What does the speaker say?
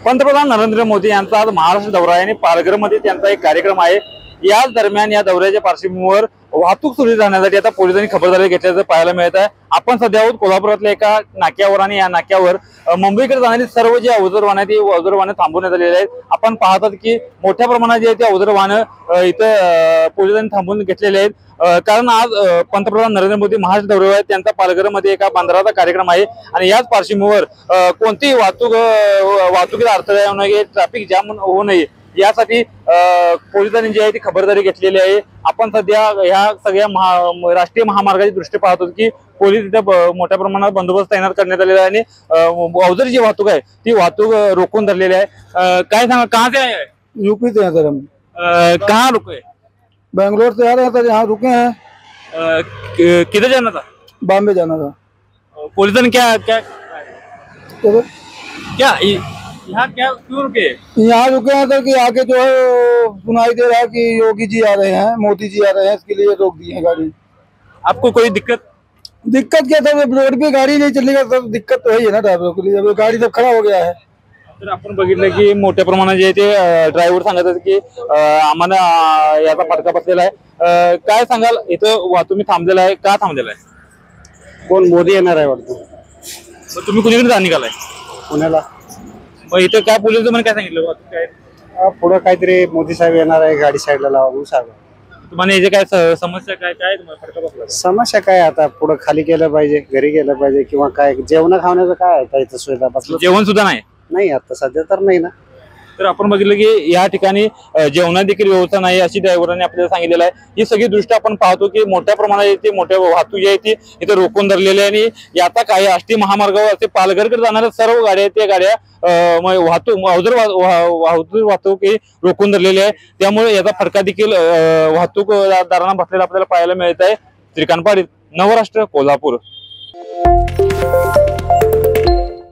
पंतप्रधान नरेंद्र मोदी यांचा आज महाराष्ट्र दौरा आहे आणि पालघरमध्ये त्यांचा एक कार्यक्रम आहे। याच दरम्यान या दौऱ्याच्या पार्श्वभूमीवर वाहतूक सुरळीत राहण्यासाठी आता पोलिसांनी खबरदारी घेतल्याचं पाहायला मिळत आहे। आपण सध्या आहोत कोल्हापुरातल्या एका नाक्यावर आणि या नाक्यावर मुंबईकडे जाणारी सर्व जी अवजड वाहनं ती अवजड वाहनं थांबवण्यात आलेली आहेत। आपण पाहतात की मोठ्या प्रमाणात जे ते अवजड वाहनं इथं पोलिसांनी थांबवून घेतलेले आहेत। कारण आज पंतप्रधान नरेंद्र मोदी महाराष्ट्र दौऱ्यावर आहेत। त्यांचा पालघरमध्ये एका बंदराचा कार्यक्रम आहे आणि याच पार्श्वभूमीवर कोणतीही वाहतुकीला अडथळा येऊ नये, ट्रॅफिक जाम होऊ नये यासाठी पोलिसांनी जी आहे ती खबरदारी घेतलेली आहे। आपण सध्या ह्या सगळ्या राष्ट्रीय महामार्गाची दृष्टी पाहतो की पोलीस इथे मोठ्या प्रमाणात बंदोबस्त तैनात करण्यात आलेला आहे आणि अवजड जी वाहतूक आहे ती वाहतूक रोखून धरलेली आहे। काय सांगा, कहाँ से आए? यूपी से हैं सर हम। कहाँ रुके? बेंगलोर से आ रहे हैं सर, यहाँ रुके हैं। किधर जाना था? बॉम्बे जाना था। पुलिस ने क्या क्या तो क्या यहाँ क्या क्यों रुके? यहाँ रुके हैं सर कि आगे जो है वो सुनाई दे रहा है कि योगी जी आ रहे हैं, मोदी जी आ रहे हैं, इसके लिए रोक दी है गाड़ी। आपको कोई दिक्कत? दिक्कत क्या सर, रोड पे गाड़ी नहीं चलेगा सर, दिक्कत तो है ना ड्राइवर के लिए। अभी गाड़ी सब खड़ा हो गया है। तर आपण बघितलं की मोठ्या प्रमाणात जे ते ड्रायव्हर सांगत आहेत की आम्हाला याचा फटका बसलेला आहे। काय सांगाल, इथं तुम्ही थांबलेला आहे, का थांबलेला आहे? कोण मोदी येणार आहे वाटतं? मग तुम्ही कुणीकडे निघालाय? पुण्याला। मग इथं काय पोलीस तुम्हाला काय सांगितलं? काय पुढे काहीतरी मोदी साहेब येणार आहे, गाडी साईडला लावा म्हणून सांगा। तुम्हाला याचे काय समस्या काय काय तुम्हाला फटका बसला? समस्या काय आता, पुढे खाली केलं पाहिजे, घरी गेलं पाहिजे किंवा काय जेवण खाण्याचं काय आहे इथं सुविधा? बसलं जेवण सुद्धा नाही आता सध्या तर नाही ना। तर आपण बघितलं की या ठिकाणी जेवणात देखील व्यवस्था नाही अशी ड्रायव्हरांनी आपल्याला सांगितलेलं आहे। ही सगळी दृष्टी आपण पाहतो की मोठ्या प्रमाणात इथे मोठ्या वाहतूक जी आहे ती इथे रोखून धरलेली आहे आणि याचा काही राष्ट्रीय महामार्गावर असे पालघरकडे जाणाऱ्या सर्व गाड्या आहेत त्या गाड्या वाहतूक ही रोखून धरलेली आहे। त्यामुळे याचा फटका देखील वाहतूकदारांना बसलेला आपल्याला पाहायला मिळत आहे। श्रीकांत पाटील, नवराष्ट्र, कोल्हापूर।